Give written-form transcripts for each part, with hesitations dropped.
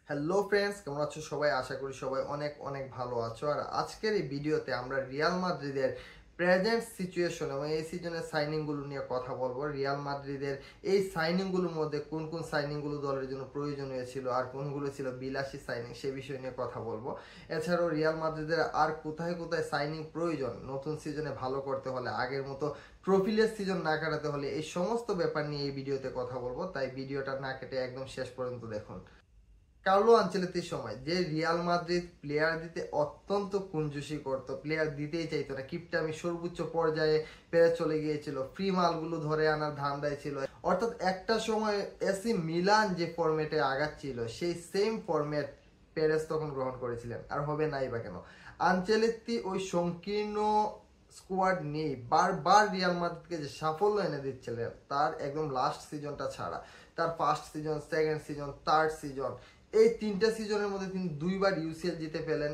Hello friends, কেমন আছো সবাই? আশা করি সবাই অনেক অনেক ভালো আছো। আর আজকের এই ভিডিওতে আমরা রিয়াল মাদ্রিদের প্রেজেন্ট সিচুয়েশন এবং এই সিজনের সাইনিংগুলো নিয়ে কথা বলবো। রিয়াল মাদ্রিদের এই সাইনিংগুলোর মধ্যে কোন কোন সাইনিংগুলো দলের জন্য প্রয়োজনীয় ছিল আর কোনগুলো ছিল বিলাসী সাইনিং, সে বিষয় নিয়ে কথা বলবো। এছাড়াও রিয়াল মাদ্রিদের আর কোথায় কোথায় সাইনিং প্রয়োজন নতুন সিজনে ভালো করতে হলে, আগের মতো ট্রফিলেস সিজন না কাটাতে হলে, এই সমস্ত ব্যাপার নিয়ে এই ভিডিওতে কথা বলবো। তাই ভিডিওটা না কেটে একদম শেষ পর্যন্ত দেখুন। কার্লো আনচেলত্তির সময় যে রিয়াল মাদ্রিদ প্লেয়ার দিতে অত্যন্ত কুঞ্জুসি করতো, প্লেয়ার দিতেই চাইতো না, কিপটামি সর্বোচ্চ পর্যায়ে পেরে চলে গিয়েছিল, ফ্রি মালগুলো ধরে আনার ধান্দায় ছিল। অর্থাৎ একটা সময় এসি মিলান যে ফরম্যাটে আগাচ্ছিল সেই সেম ফরম্যাট পেরেস তখন গ্রহণ করেছিলেন, আর হবে নাই বা কেন। আনচেলত্তি ওই সংকীর্ণ স্কোয়াড নিয়ে বারবার রিয়াল মাদ্রিদকে যে সাফল্য এনে দিচ্ছিলেন, তার একদম লাস্ট সিজনটা ছাড়া তার first season, second season, third season, এই তিনটা সিজনের মধ্যে তিনি দুইবার ইউসিএল জিতে ফেলেন,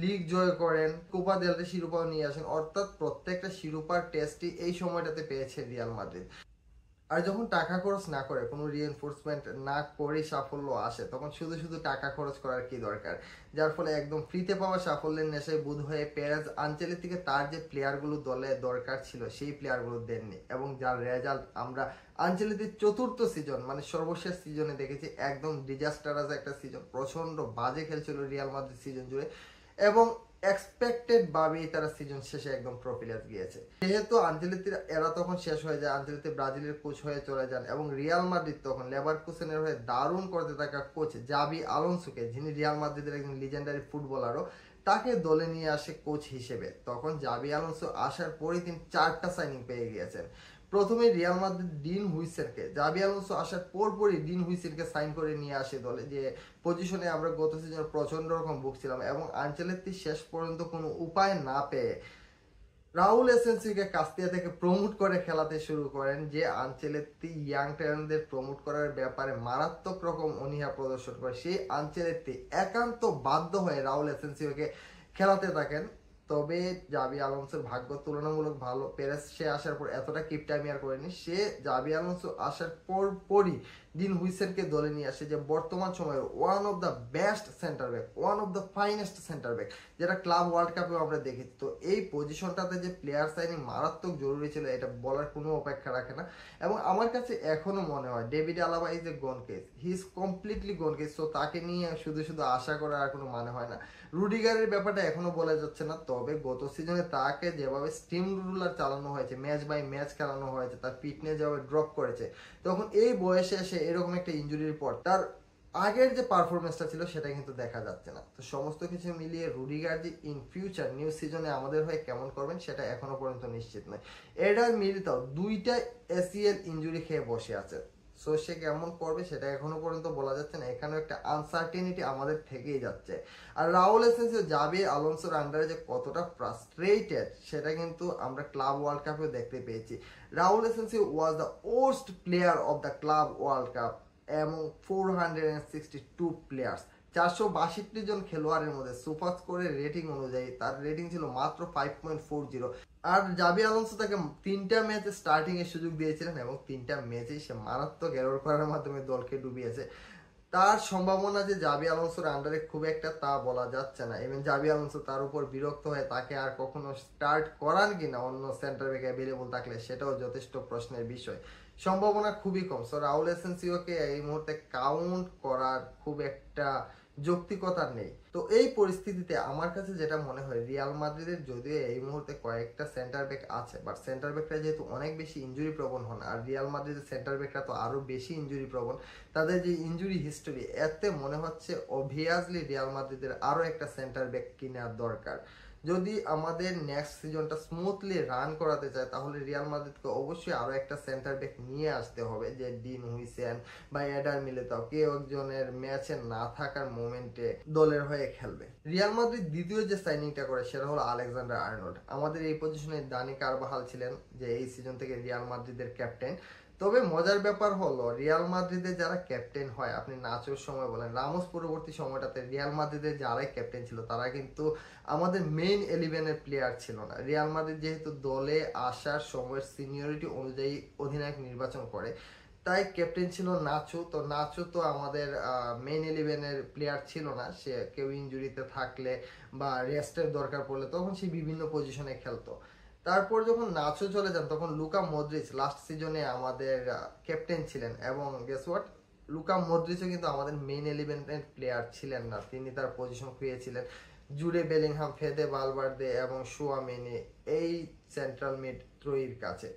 লিগ জয় করেন, কোপা দেল রে শিরোপাও নিয়ে আসেন। অর্থাৎ প্রত্যেকটা শিরোপার টেস্টই এই সময়টাতে পেয়েছে রিয়াল মাদ্রিদ। আর যখন টাকা খরচ না করে, কোনো রিএনফোর্সমেন্ট না করে সাফল্য আসে, তখন শুধু শুধু টাকা খরচ করার কি দরকার? যার ফলে একদম ফ্রিতে পাওয়া সাফল্যের নেশায় বুধ হয়ে পেরেজ আনচেলত্তিকে তার যে প্লেয়ারগুলো দলে দরকার ছিল সেই প্লেয়ারগুলো দেননি, এবং যার রেজাল্ট আমরা আনচেলত্তির চতুর্থ সিজন মানে সর্বশেষ সিজনে দেখেছি। একদম ডিজাস্টারাস একটা সিজন, প্রচন্ড বাজে খেলছিল রিয়াল মাদ্রিদ সিজন জুড়ে, এবং এক্সপেক্টেড ভাবেই তারা সিজন শেষে একদম ট্রফিলেস গিয়েছে। যেহেতু আনচেলত্তির এরা তখন শেষ হয়ে যায়, আনচেলত্তি ব্রাজিলের কোচ হয়ে চলে যান, এবং রিয়াল মাদ্রিদ তখন লেভারকুসেনের হয়ে দারুণ করতে থাকা কোচ জাবি আলোনসোকে, যিনি রিয়াল মাদ্রিদের একজন লিজেন্ডারি ফুটবলারও, তাকে দলে নিয়ে আসে কোচ হিসেবে। তখন জাবি আলোনসো আসার পরে তিনি 4টা সাইনিং পেয়ে গিয়েছেন। প্রথমে Real Madrid dean হুইসেলকে, Xabi Alonso আসার পরপরই ডিন হুইসেলকে সাইন করে নিয়ে আসে দলে, যে পজিশনে আমরা গত সিজনে প্রচন্ড রকম ভুগছিলাম। এবং আনচেলত্তি শেষ পর্যন্ত কোনো উপায় না পেয়ে রাউল এসেন্সিকে কাস্তিয়া থেকে প্রমোট করে খেলাতে শুরু করেন। যে আনচেলত্তি ইয়াং ট্যালেন্টদের প্রমোট করার ব্যাপারে মারাত্মক রকম অনীহা প্রদর্শন করে, সেই আনচেলত্তি একান্ত বাধ্য হয়ে রাউল এসেন্সিওকে খেলাতে থাকেন। তবে জাবি আলোনসোর ভাগ্য তুলনামূলক ভালো, পেরেস সে আসার পর এতটা কিপটামি আর করেনি। সে জাবি আলোনসো আসার পরই ডিন হুইসেলকে দলে নিয়ে আসে, যে বর্তমান সময়ের one of the best centre back, one of the finest centre back, যেটা ক্লাব ওয়ার্ল্ড কাপেও আমরা দেখেছি। তো এই পজিশনটাতে যে প্লেয়ার সাইনিং মারাত্মক জরুরি ছিল, এটা বলার কোনো অপেক্ষা রাখে না। এবং আমার কাছে এখনো মনে হয় David Alaba is a gone case, he is completely gone case. তো তাকে নিয়ে শুধু শুধু আশা করার আর কোনো মানে হয় না। রুডিগারের ব্যাপারটা এখনো বলা যাচ্ছে না, তবে গত সিজনে তাকে যেভাবে স্টিম রুলার চালানো হয়েছে, ম্যাচ বাই ম্যাচ খেলানো হয়েছে, তার ফিটনেস যেভাবে ড্রপ করেছে, তখন এই বয়সে এসে এরকম একটা ইনজুরির পর তার আগের যে পারফরমেন্সটা ছিল সেটা কিন্তু দেখা যাচ্ছে না। তো সমস্ত কিছু মিলিয়ে রুডিগার যে ইন ফিউচার নিউ সিজনে আমাদের হয়ে কেমন করবেন সেটা এখনো পর্যন্ত নিশ্চিত নয়। এডার মিলিতাও 2টা এসিএল ইনজুরি খেয়ে বসে আছে, সো সে কেমন করবে সেটা এখনো পর্যন্ত বলা যাচ্ছে না। এখানেও একটা আনসার্টেনিটি আমাদের থেকেই যাচ্ছে। আর রাউল এসেন্সিও জাবি আলোনসোর আন্ডারে যে কতটা ফ্রাস্ট্রেটেড সেটা কিন্তু আমরা ক্লাব ওয়ার্ল্ড কাপেও দেখতে পেয়েছি। Raul Asensio was the worst player of the club world cup, এবং 462 প্লেয়ার্স, 462 জন খেলোয়াড়ের মধ্যে সুপার স্কোরের রেটিং অনুযায়ী তার রেটিং ছিল মাত্র 5.40। আর জাবি আলোনসো তাকে 3টা ম্যাচে স্টার্টিং এর সুযোগ দিয়েছিলেন, এবং 3টা ম্যাচেই সে মারাত্মক এরর করার মাধ্যমে দলকে ডুবিয়েছে। তার সম্ভাবনা যে জাবি আলোনসোর আন্ডারে খুব একটা তা বলা যাচ্ছে না। এবং জাবি আলোনসো তার উপর বিরক্ত হয়ে তাকে আর কখনো স্টার্ট করান কিনা অন্য সেন্টার ব্যাক অ্যাভেলেবল থাকলে সেটাও যথেষ্ট প্রশ্নের বিষয়। সম্ভাবনা খুবই কম। সো রাউল এসেন্সিওকে এই মুহূর্তে কাউন্ট করার খুব একটা যৌক্তিকতা নেই। তো এই পরিস্থিতিতে আমার কাছে যেটা মনে হয়, রিয়াল মাদ্রিদের যদিও এই মুহূর্তে কয়েকটা সেন্টার ব্যাক আছে, বাট সেন্টার ব্যাকরা যেহেতু অনেক বেশি ইনজুরি প্রবণ হন, আর রিয়াল মাদ্রিদের সেন্টার ব্যাকরা তো আরো বেশি ইনজুরি প্রবণ, তাদের যে ইনজুরি হিস্টোরি, এতে মনে হচ্ছে অবভিয়াসলি রিয়াল মাদ্রিদের আরো একটা সেন্টার ব্যাক কেনার দরকার। যদি আমাদের নেক্সট সিজনটা স্মুথলি রান করাতে চায়, তাহলে রিয়াল মাদ্রিদকে অবশ্যই আরো একটা সেন্টার ব্যাক নিয়ে আসতে হবে, যে ডিন হুইসেন বা এডার মিলিতাও কেউ একজনের ম্যাচে না থাকার মোমেন্টে দলের হয়ে খেলবে। রিয়াল মাদ্রিদ দ্বিতীয় যে সাইনিংটা করে সেটা হলো আলেকজান্ডার আর্নল্ড। আমাদের এই পজিশনে দানি কারবাহাল ছিলেন, যে এই সিজন থেকে রিয়াল মাদ্রিদের ক্যাপ্টেন। তবে মজার ব্যাপার হলো, রিয়াল মাদ্রিদের যারা ক্যাপ্টেন হয়, আপনি নাচোর সময় বলেন, রামোস পরবর্তী সময়টাতে রিয়াল মাদ্রিদের যারাই ক্যাপ্টেন ছিল তারা কিন্তু আমাদের মেইন 11-এর প্লেয়ার ছিল না। রিয়াল মাদ্রিদ যেহেতু দলে আসার সময়ের সিনিয়রিটি অনুযায়ী অধিনায়ক নির্বাচন করে, তাই ক্যাপ্টেন ছিল নাচো। তো নাচো তো আমাদের মেইন 11-এর প্লেয়ার ছিল না, সে কেউ ইনজুরিতে থাকলে বা রেস্টের দরকার পড়লে তখন সে বিভিন্ন পজিশনে খেলতো। তারপর যখন নাচো চলে যান তখন লুকা মদ্রিচ লাস্ট সিজনে আমাদের ক্যাপ্টেন ছিলেন, এবং গেস হোয়াট, লুকা মদ্রিচও কিন্তু আমাদের মেইন 11-এর প্লেয়ার ছিলেন না, তিনি তার পজিশন খুঁয়েছিলেন জুডে বেলিংহাম, ফেদে ভালভার্দে এবং শুয়ামেনি এই সেন্ট্রাল মিড ত্রয়ীর কাছে।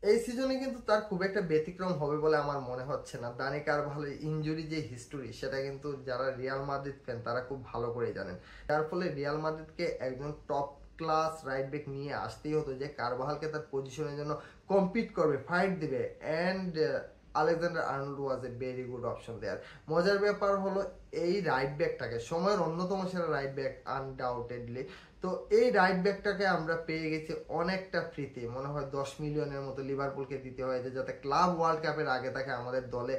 এই সিজনে কিন্তু তার খুব একটা ব্যতিক্রম হবে বলে আমার মনে হচ্ছে না। দানি কারভালের ইনজুরি যে হিস্টোরি সেটা কিন্তু যারা রিয়াল মাদ্রিদ ফ্যান তারা খুব ভালো করে জানেন, যার ফলে রিয়াল মাদ্রিদকে একজন টপ ক্লাস রাইট ব্যাক নিয়ে আসতেই হতো যে কারভালকে তার পজিশনের জন্য কম্পিট করবে, ফাইট দিবে, and Alexander Arnold was a very good option there. মজার ব্যাপার হলো এই রাইট ব্যাকটাকে, সময়ের অন্যতম সেরা রাইট ব্যাক আনডাউটেডলি, তো এই রাইট ব্যাকটাকে আমরা পেয়ে গেছি অনেকটা ফ্রিতে, মনে হয় 10 মিলিয়নের মতো লিভারপুলকে দিতে হয়েছে যাতে ক্লাব ওয়ার্ল্ড কাপের আগে তাকে আমাদের দলে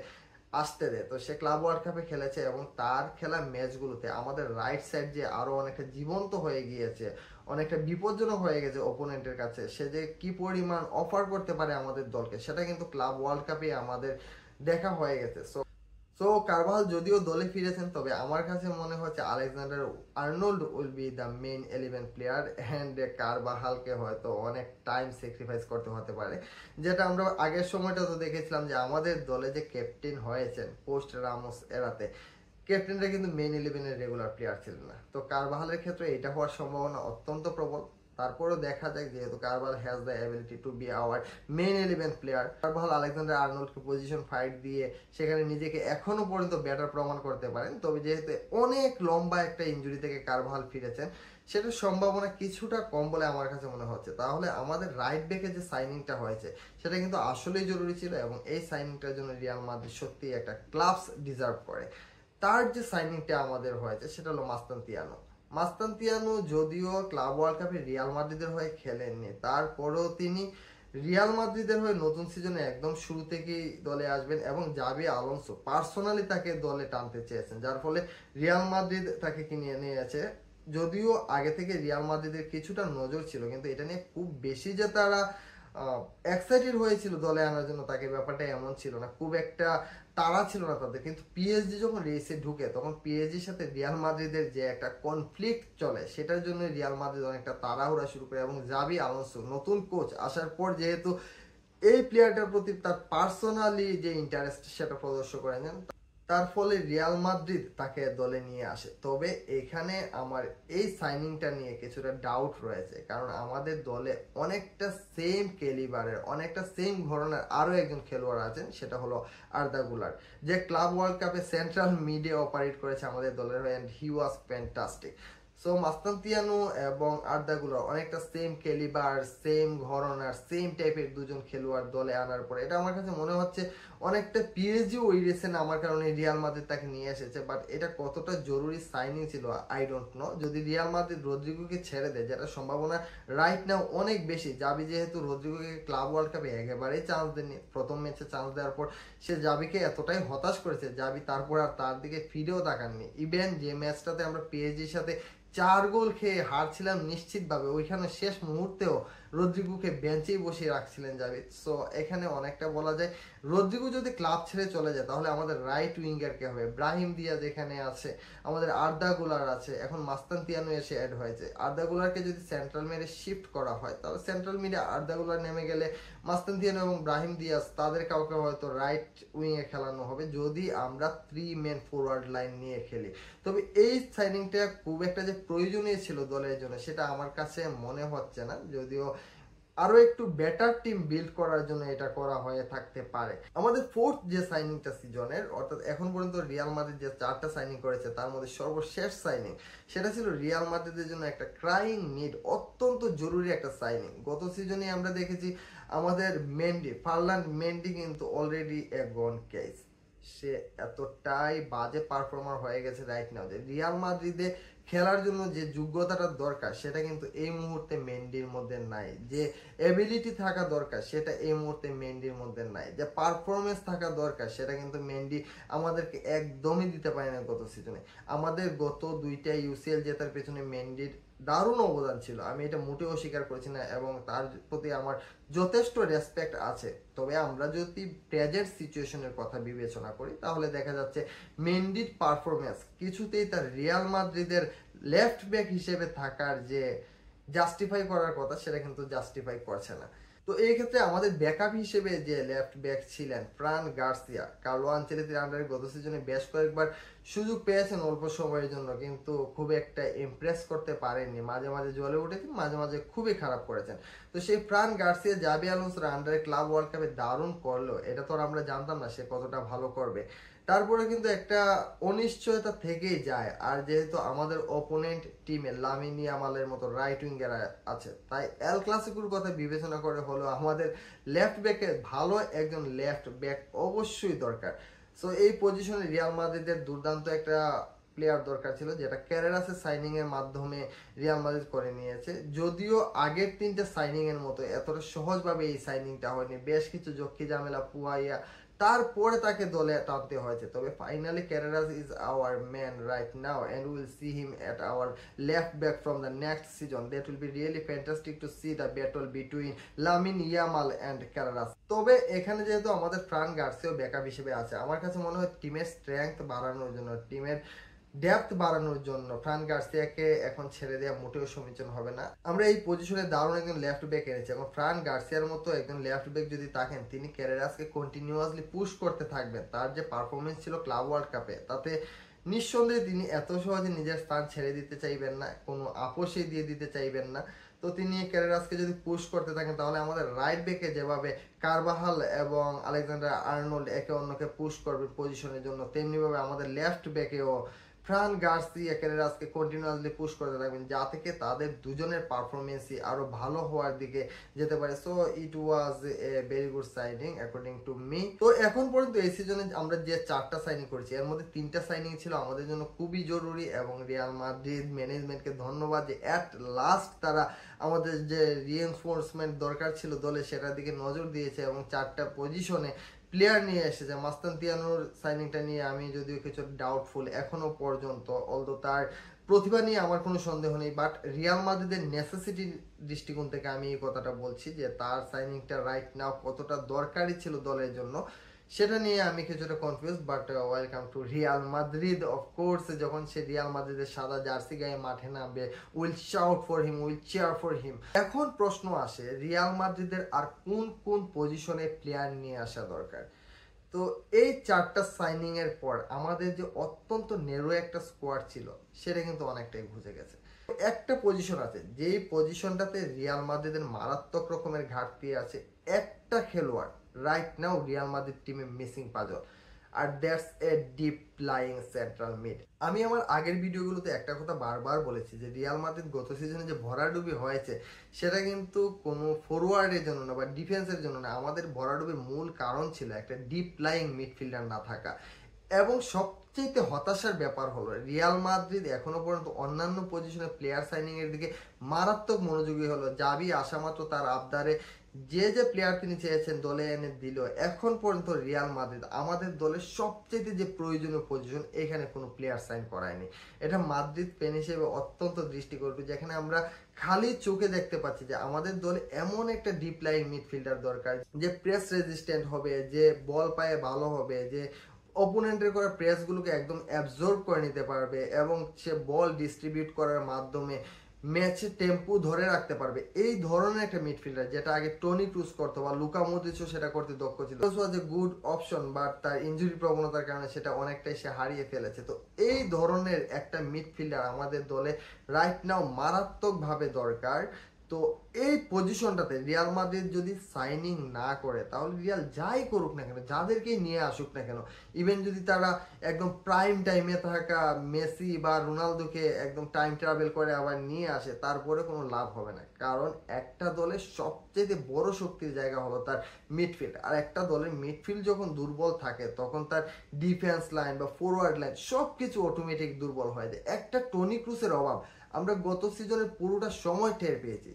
আসতে দেয়। তো সে ক্লাব ওয়ার্ল্ড কাপে খেলেছে এবং তার খেলা ম্যাচগুলোতে আমাদের রাইট সাইড যে আরো অনেকটা জীবন্ত হয়ে গিয়েছে, অনেকটা বিপজ্জনক হয়ে গেছে ওপোনেন্টের কাছে, সে যে কি পরিমাণ অফার করতে পারে আমাদের দলকে সেটা কিন্তু ক্লাব ওয়ার্ল্ড কাপে আমাদের দেখা হয়ে গেছে। সো কারভাল যদিও দলে ফিরেছেন, তবে আমার কাছে মনে হচ্ছে Alexander Arnold will be the main 11 player, and কারভালকে হয়তো অনেক টাইম স্যাক্রিফাইস করতে হতে পারে, যেটা আমরা আগের সময়টা তো দেখেছিলাম যে আমাদের দলে যে ক্যাপ্টেন হয়েছেন পোস্ট রামোস এরাতে, ক্যাপ্টেনরা কিন্তু মেইন 11-এর রেগুলার প্লেয়ার ছিলেন না। তো কারভালের ক্ষেত্রে এটা হওয়ার সম্ভাবনা অত্যন্ত প্রবল। তারপরেও দেখা যাক, যেহেতু Carvajal has the ability to be our main 11 player, Carvajal Alexander আর্নল্ডকে পজিশন ফাইট দিয়ে সেখানে নিজেকে এখনো পর্যন্ত ব্যাটার প্রমাণ করতে পারেন। তবে যেহেতু অনেক লম্বা একটা ইনজুরি থেকে কারভাল ফিরেছেন, সেটার সম্ভাবনা কিছুটা কম বলে আমার কাছে মনে হচ্ছে। তাহলে আমাদের রাইট ব্যাকে যে সাইনিংটা হয়েছে সেটা কিন্তু আসলেই জরুরি ছিল, এবং এই সাইনিংটার জন্য রিয়াল মাদ্রিদ সত্যিই একটা ক্লাবস ডিজার্ভ করে। তার যে সাইনিংটা আমাদের হয়েছে সেটা হলো মাস্তান্তিয়ানো। মাস্তান্তিয়ানো যদিও ক্লাব ওয়ার্ল্ড কাপে রিয়াল মাদ্রিদের হয়ে খেলেননি, তারপরেও তিনি রিয়াল মাদ্রিদের হয়ে নতুন সিজনে একদম শুরু থেকেই দলে আসবেন, এবং জাভি আলোনসো পার্সোনালি তাকে দলে টানতে চেয়েছেন, যার ফলে রিয়াল মাদ্রিদ তাকে কিনে নিয়েছে। যদিও আগে থেকে রিয়াল মাদ্রিদের কিছুটা নজর ছিল, কিন্তু এটা নিয়ে খুব বেশি যে তারা এক্সাইটেড হয়েছিল দলে আনার জন্য তাকে, ব্যাপারটা এমন ছিল না, খুব একটা তাড়া ছিল না তাদের। কিন্তু পিএসজি যখন রেসে ঢুকে তখন পিএসজির সাথে রিয়াল মাদ্রিদের যে একটা কনফ্লিক্ট চলে সেটার জন্য রিয়াল মাদ্রিদ অনেকটা তাড়াহুড়া শুরু করে, এবং জাভি আলোনসো নতুন কোচ আসার পর যেহেতু এই প্লেয়ারটার প্রতি তার পার্সোনালি যে ইন্টারেস্ট সেটা প্রদর্শন করেন, তার ফলে রিয়াল মাদ্রিদ তাকে দলে নিয়ে আসে। তবে এখানে আমার এই সাইনিংটা নিয়ে কিছুটা ডাউট রয়েছে, কারণ আমাদের দলে অনেকটা সেম ক্যালিবারের, অনেকটা সেম ধরনের আরো একজন খেলোয়াড় আছেন, সেটা হলো আর্দা গুলার, যে ক্লাব ওয়ার্ল্ড কাপে সেন্ট্রাল মিডে অপারেট করেছে আমাদের দলের, and he was fantastic. So Mastantuono এবং আর্দা গুলার অনেকটা সেম ক্যালিবার, সেম ঘরনার, সেম টাইপের দুজন খেলোয়াড় দলে আনার পরে এটা আমার কাছে মনে হচ্ছে অনেকটা পিএসজি ওই রেসে নামার কারণে রিয়াল মাদ্রিদ তাকে নিয়ে এসেছে। বাট এটা কতটা জরুরি সাইনিং ছিল আই ডোন্ট নো। যদি রিয়াল মাদ্রিদ রদ্রিগোকে ছেড়ে দেয়, যেটা সম্ভাবনা রাইট নাও অনেক বেশি, জাবি যেহেতু রদ্রিগোকে ক্লাব ওয়ার্ল্ড কাপে একেবারেই চান্স দেননি, প্রথম ম্যাচে চান্স দেওয়ার পর সে জাবিকে এতটাই হতাশ করেছে, জাবি তারপর আর তার দিকে ফিরেও তাকাননি। ইভেন যে ম্যাচটাতে আমরা পিএসজির সাথে 4 গোল খেয়ে হারছিলাম নিশ্চিতভাবে, ওইখানে শেষ মুহূর্তেও রদ্রিগোকে বেঞ্চেই বসিয়ে রাখছিলেন জাভি। সো এখানে অনেকটা বলা যায় রদ্রিগো যদি ক্লাব ছেড়ে চলে যায় তাহলে আমাদের রাইট উইঙ্গার কে হবে, ব্রাহিম দিয়াজ এখানে আছে, আমাদের আর্দা গুলার আছে, এখন মাস্তান্তিয়ানো এসে অ্যাড হয়েছে। আর্দা গুলারকে যদি সেন্ট্রাল মিডে শিফট করা হয় তাহলে সেন্ট্রাল মিডে আর্দা গুলার নেমে গেলে মাস্তান্তিয়ানো এবং ব্রাহিম দিয়াজ তাদের কাউকে হয়তো রাইট উইংয়ে খেলানো হবে, যদি আমরা 3 মেন ফরওয়ার্ড লাইন নিয়ে খেলি। তবে এই সাইনিংটা খুব একটা যে প্রয়োজনীয় ছিল দলের জন্য সেটা আমার কাছে মনে হচ্ছে না, যদিও আরো একটু বেটার টিম বিল্ড করার জন্য এটা করা হয়ে থাকতে পারে। আমাদের ফোর্থ যে সাইনিংটা সিজনের, অর্থাৎ এখন পর্যন্ত রিয়াল মাদ্রিদ যে 4টা সাইনিং করেছে তার মধ্যে সর্বশেষ সাইনিং সেটা ছিল রিয়াল মাদ্রিদের জন্য একটা ক্রাইং নিড, অত্যন্ত জরুরি একটা সাইনিং। গত সিজনে আমরা দেখেছি আমাদের মেন্ডি, ফার্ল্যান্ড মেন্ডি কিন্তু অলরেডি এ গন কেস, সে এতটাই বাজে পারফর্মার হয়ে গেছে রাইট নাও যে রিয়াল মাদ্রিদে খেলার জন্য যে যোগ্যতাটা দরকার সেটা কিন্তু এই মুহূর্তে মেন্ডির মধ্যে নাই, যে এবিলিটি থাকা দরকার সেটা এই মুহূর্তে মেন্ডির মধ্যে নাই, যে পারফরমেন্স থাকা দরকার সেটা কিন্তু মেন্ডি আমাদেরকে একদমই দিতে পারে না গত সিজনে। আমাদের গত দুইটা ইউসিএল জেতার পেছনে মেন্ডির দারুণ অবদান ছিল, আমি এটা মোটেও অস্বীকার করছি না এবং তার প্রতি আমার যথেষ্ট রেসপেক্ট আছে। তবে আমরা যদি প্রেজেন্ট সিচুয়েশনের কথা বিবেচনা করি তাহলে দেখা যাচ্ছে মেন্ডির পারফরমেন্স কিছুতেই তার রিয়াল মাদ্রিদের লেফট ব্যাক হিসেবে থাকার যে জাস্টিফাই করার কথা সেটা কিন্তু জাস্টিফাই করছে না। তো এই ক্ষেত্রে আমাদের ব্যাকআপ হিসেবে যে লেফট ব্যাক ছিলেন ফ্রান গার্সিয়া, কার্লো আনচেলত্তির আন্ডারে গত সিজনে বেশ কয়েকবার সুযোগ পেয়েছেন অল্প সময়ের জন্য, কিন্তু খুব একটা ইমপ্রেস করতে পারেননি, মাঝে মাঝে জ্বলে উঠেছেন, মাঝে মাঝে খুবই খারাপ করেছেন। তো সেই ফ্রান গার্সিয়া জাবি আলোনসোর আন্ডারে ক্লাব ওয়ার্ল্ড কাপে দারুণ করলো, এটা তো আর আমরা জানতাম না সে কতটা ভালো করবে। তারপরে কিন্তু একটা অনিশ্চয়তা থেকেই যায়, আর যেহেতু আমাদের অপোনেন্ট টিমে লামিন ইয়ামালের মতো রাইট উইঙ্গার আছে, তাই এল ক্লাসিকোর কথা বিবেচনা করে হলো আমাদের লেফট ব্যাকে ভালো একজন লেফট ব্যাক অবশ্যই দরকার। সো এই পজিশনে রিয়াল মাদ্রিদের দুর্দান্ত একটা প্লেয়ার দরকার ছিল, যেটা ক্যারেরাসের সাইনিং এর মাধ্যমে রিয়াল মাদ্রিদ করে নিয়েছে। যদিও আগের তিনটা সাইনিং এর মতো এতটা সহজভাবে এই সাইনিংটা হয়নি, বেশ কিছু যক্ষী ঝামেলা পুয়াইয়া তারপরে তাকে দলে টানতে হয়েছে। তবে finally Carreras is our man right now and will see him at our left back from the next season. That will be really fantastic to see the battle between Lamine Yamal and Carreras. তবে এখানে যেহেতু আমাদের Fran Garcia backup হিসেবে আছে, আমার কাছে মনে হয় টিমের স্ট্রেংথ বাড়ানোর জন্য, টিমের ডেপথ বাড়ানোর জন্য ফ্রান গার্সিয়াকে এখন ছেড়ে দেওয়া মোটেও সমীচীন হবে না। আমরা এই পজিশনে দারুণ একজন লেফট ব্যাক এনেছি, এখন ফ্রান গার্সিয়ার মতো একজন লেফট ব্যাক যদি থাকেন, তিনি ক্যারেরাসকে কন্টিনিউয়াসলি পুশ করতে থাকবেন। তার যে পারফরমেন্স ছিল ক্লাব ওয়ার্ল্ড কাপে, তাতে নিঃসন্দেহে তিনি এত সহজে নিজের স্থান ছেড়ে দিতে চাইবেন না, কোনো আপোষে দিয়ে দিতে চাইবেন না। তো তিনি ক্যারেরাসকে যদি পুশ করতে থাকেন তাহলে আমাদের রাইট ব্যাকে যেভাবে কারবাহাল এবং আলেকজান্ডার আর্নল্ড একে অন্যকে পুশ করবে পজিশনের জন্য, তেমনিভাবে আমাদের লেফট ব্যাকেও ফ্রান গার্সিয়া ক্যারেরাসকে কন্টিনিউয়াসলি পুশ করতে থাকবেন, যা থেকে তাদের দুজনের পারফরমেন্সই আরো ভালো হওয়ার দিকে যেতে পারে। So it was a very good signing according to me. তো এখন পর্যন্ত এই সিজনে আমরা যে 4টা সাইনিং করেছি এর মধ্যে 3টা সাইনিং ছিল আমাদের জন্য খুবই জরুরি, এবং রিয়াল মাদ্রিদ ম্যানেজমেন্টকে ধন্যবাদ যে অ্যাট লাস্ট তারা আমাদের যে রিএনফোর্সমেন্ট দরকার ছিল দলে সেটার দিকে নজর দিয়েছে এবং 4টা পজিশনে প্লেয়ার নিয়ে এসেছে। মাস্তানতিয়ানোর সাইনিংটা নিয়ে আমি যদিও কিছু ডাউটফুল এখনো পর্যন্ত, অলদো তার প্রতিভা নিয়ে আমার কোনো সন্দেহ নেই, বাট রিয়াল মাদ্রিদের নেসেসিটির দৃষ্টিকোণ থেকে আমি এই কথাটা বলছি যে তার সাইনিংটা রাইট নাও কতটা দরকারি ছিল দলের জন্য সেটা নিয়ে আমি কিছুটা confuse. But welcome to Real Madrid. Of course যখন সে রিয়াল মাদ্রিদের সাদা জার্সি গায়ে মাঠে নামবে, will shout for him, will cheer for him. এখন প্রশ্ন আসে রিয়াল মাদ্রিদের আর কোন কোন পজিশনে প্লেয়ার নিয়ে আসা দরকার। তো এই 4টা সাইনিং এর পর আমাদের যে অত্যন্ত নেরো একটা স্কোয়াড ছিল সেটা কিন্তু অনেকটাই ঘুচে গেছে। একটা পজিশন আছে যেই পজিশনটাতে রিয়াল মাদ্রিদের মারাত্মক রকমের ঘাটতি আছে, একটা খেলোয়াড় রাইট নাও রিয়াল মাদ্রিদ টিমে মিসিং পাজল, আর that's a deep lying central mid. আমি আমার আগের ভিডিওগুলোতে একটা কথা বারবার বলেছি যে রিয়াল মাদ্রিদ গত সিজনে যে ভরাডুবি হয়েছে সেটা কিন্তু কোনো ফরওয়ার্ডের জন্য না বা ডিফেন্সের জন্য না, আমাদের ভরাডুবির মূল কারণ ছিল একটা ডিপ লাইং মিডফিল্ডার না থাকা। এবং সবচেয়ে হতাশার ব্যাপার হলো রিয়াল মাদ্রিদ এখনো পর্যন্ত অন্যান্য পজিশনে প্লেয়ার সাইনিং এর দিকে মারাত্মক মনোযোগী হলো। জাবি আসা মাত্র তার আবদারে যে যে প্লেয়ার তিনি চেয়েছেন দলে এনে দিল। এখন পর্যন্ত রিয়াল মাদ্রিদ আমাদের দলের সবচেয়ে যে প্রয়োজনীয় পজিশন এখানে কোনো প্লেয়ার সাইন করায়নি। এটা মাদ্রিদ ফ্যান হিসেবে অত্যন্ত দৃষ্টিকটু, যেখানে আমরা খালি চোখে দেখতে পাচ্ছি যে আমাদের দলে এমন একটা ডিপ লাইন মিডফিল্ডার দরকার যে প্রেস রেজিস্ট্যান্ট হবে, যে বল পায়ে ভালো হবে, যে অপোনেন্টের করা প্রেসগুলোকে একদম অ্যাবজর্ব করে নিতে পারবে এবং সে বল ডিস্ট্রিবিউট করার মাধ্যমে ম্যাচে টেম্পো ধরে রাখতে পারবে। এই ধরনের একটা মিডফিল্ডার যেটা আগে টনি ক্রুজ করতো বা লুকা মদ্রিচও সেটা করতে দক্ষ ছিল, ওয়াজ এ গুড অপশন, বাট তার ইনজুরি প্রবণতার কারণে সেটা অনেকটাই সে হারিয়ে ফেলেছে। তো এই ধরনের একটা মিডফিল্ডার আমাদের দলে রাইট নাও মারাত্মকভাবে দরকার। তো এই পজিশনটাতে রিয়াল মাদ্রিদ যদি সাইনিং না করে তাহলে রিয়াল যাই করুক না কেন, যাদেরকেই নিয়ে আসুক না কেন, ইভেন যদি তারা একদম প্রাইম টাইমে থাকা মেসি বা রোনালদোকে একদম টাইম ট্রাভেল করে আবার নিয়ে আসে, তারপরে কোনো লাভ হবে না। কারণ একটা দলের সবচেয়ে বড় শক্তির জায়গা হলো তার মিডফিল্ড, আর একটা দলের মিডফিল্ড যখন দুর্বল থাকে তখন তার ডিফেন্স লাইন বা ফরওয়ার্ড লাইন সব কিছু অটোমেটিক দুর্বল হয়ে যায়। একটা টনি ক্রুসের অভাব আমরা গত সিজনের পুরোটা সময় টের পেয়েছি,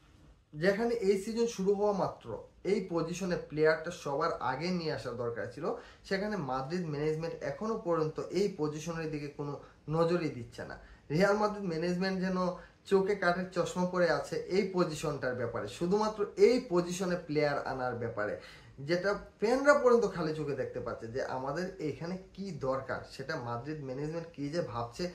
যেখানে এই সিজন শুরু হওয়া মাত্র এই পজিশনে প্লেয়ারটা সবার আগে নিয়ে আসা দরকার ছিল, সেখানে মাদ্রিদ ম্যানেজমেন্ট এখনো পর্যন্ত এই পজিশনের দিকে কোনো নজরই দিচ্ছে না। রিয়াল মাদ্রিদ ম্যানেজমেন্ট যেন চোখে কাঠের চশমা পরে আছে এই পজিশনটার ব্যাপারে, শুধুমাত্র এই পজিশনে প্লেয়ার আনার ব্যাপারে, যেটা ফ্যানরা পর্যন্ত খালি চোখে দেখতে পাচ্ছে যে আমাদের এখানে কি দরকার, সেটা মাদ্রিদ ম্যানেজমেন্ট কি যে ভাবছে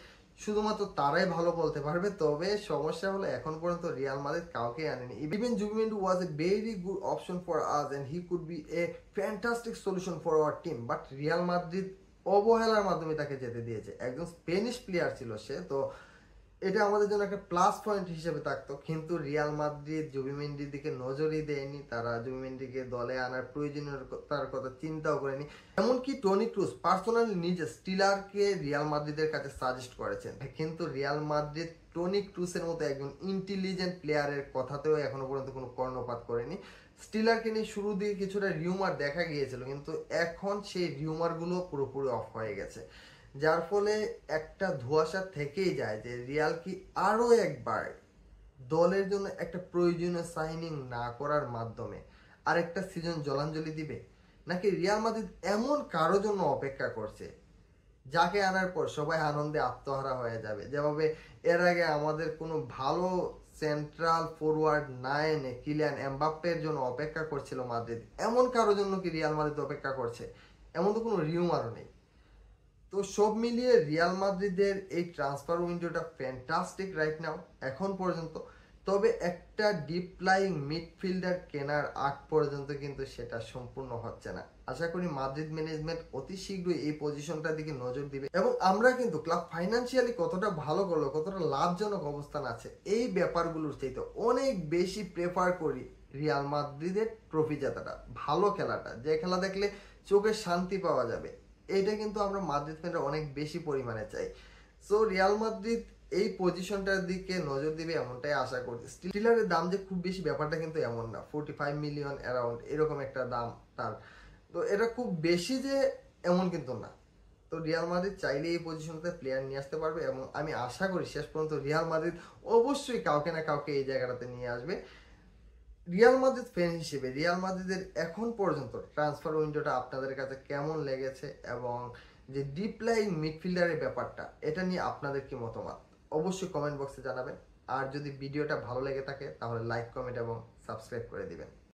শুধুমাত্র তারাই ভালো বলতে পারবে। তবে সমস্যা হলো এখন পর্যন্ত রিয়াল মাদ্রিদ কাউকে আনেনি। Even Zubimendi was a very good option for us and he could be a fantastic solution for our team, but Real Madrid অবহেলার মাধ্যমে তাকে যেতে দিয়েছে। একজন স্পেনিশ প্লেয়ার ছিল সে, তো এটা আমাদের জন্য একটা প্লাস পয়েন্ট হিসেবে থাকতো, কিন্তু রিয়াল মাদ্রিদ জুবিমেন্ডির দিকে নজরই দেয়নি, তারা জুবিমেন্ডিকে দলে আনার প্রয়োজনীয়তার কথা চিন্তাও করেনি। এমনকি টনি ক্রুস পার্সোনালি নিজে স্টিলারকে রিয়াল মাদ্রিদের কাছে সাজেস্ট করেছেন, কিন্তু রিয়াল মাদ্রিদ টনি ক্রুসের মতো একজন ইন্টেলিজেন্ট প্লেয়ারের কথাতেও এখনো পর্যন্ত কোনো কর্ণপাত করেনি। স্টিলারকে নিয়ে শুরু দিয়ে কিছুটা রিউমার দেখা গিয়েছিল, কিন্তু এখন সেই রিউমারগুলো পুরোপুরি অফ হয়ে গেছে, যার ফলে একটা ধোঁয়াশা থেকেই যায় যে রিয়াল কি আরো একবার দলের জন্য একটা প্রয়োজনীয় সাইনিং না করার মাধ্যমে আরেকটা সিজন জলাঞ্জলি দিবে, নাকি রিয়াল মাদ্রিদ এমন কারো জন্য অপেক্ষা করছে যাকে আনার পর সবাই আনন্দে আত্মহারা হয়ে যাবে, যেভাবে এর আগে আমাদের কোনো ভালো সেন্ট্রাল ফরওয়ার্ড না এনে কিলিয়ান এমবাপ্পের জন্য অপেক্ষা করছিল মাদ্রিদ, এমন কারো জন্য কি রিয়াল মাদ্রিদ অপেক্ষা করছে? এমন তো কোনো রিউমারও নেই। তো সব মিলিয়ে রিয়াল মাদ্রিদের এই ট্রান্সফার উইন্ডোটা ফ্যান্টাস্টিক রাইট নাও এখন পর্যন্ত। তবে একটা ডিপ লাইং মিডফিল্ডার কেনার আগ পর্যন্ত কিন্তু সেটা সম্পূর্ণ হচ্ছে না। আশা করি মাদ্রিদ ম্যানেজমেন্ট অতি শীঘ্রই এই পজিশনটার দিকে নজর দিবে, এবং আমরা কিন্তু ক্লাব ফাইন্যান্সিয়ালি কতটা ভালো করলো, কতটা লাভজনক অবস্থান আছে, এই ব্যাপারগুলোর চাইতে অনেক বেশি প্রেফার করি রিয়াল মাদ্রিদের ট্রফি জেতাটা, ভালো খেলাটা, যে খেলা দেখলে চোখে শান্তি পাওয়া যাবে, এইটা কিন্তু আমরা মাদ্রিদ ফ্যানরা অনেক বেশি পরিমাণে চাই। সো রিয়াল মাদ্রিদ এই পজিশনটার দিকে নজর দিবে এমনটাই আশা করছি। স্টিলারের দাম যে খুব বেশি ব্যাপারটা কিন্তু এমন না, 45 মিলিয়ন অ্যারাউন্ড এরকম একটা দাম তার, তো এটা খুব বেশি যে এমন কিন্তু না। তো রিয়াল মাদ্রিদ চাইলে এই পজিশনটাতে প্লেয়ার নিয়ে আসতে পারবে, এবং আমি আশা করি শেষ পর্যন্ত রিয়াল মাদ্রিদ অবশ্যই কাউকে না কাউকে এই জায়গাটাতে নিয়ে আসবে। রিয়াল মাদ্রিদ ফ্যান হিসেবে রিয়াল মাদ্রিদের এখন পর্যন্ত ট্রান্সফার উইন্ডোটা আপনাদের কাছে কেমন লেগেছে, এবং যে ডিপ লাইন মিডফিল্ডারের ব্যাপারটা, এটা নিয়ে আপনাদের কি মতামত অবশ্যই কমেন্ট বক্সে জানাবেন। আর যদি ভিডিওটা ভালো লেগে থাকে তাহলে লাইক, কমেন্ট এবং সাবস্ক্রাইব করে দিবেন।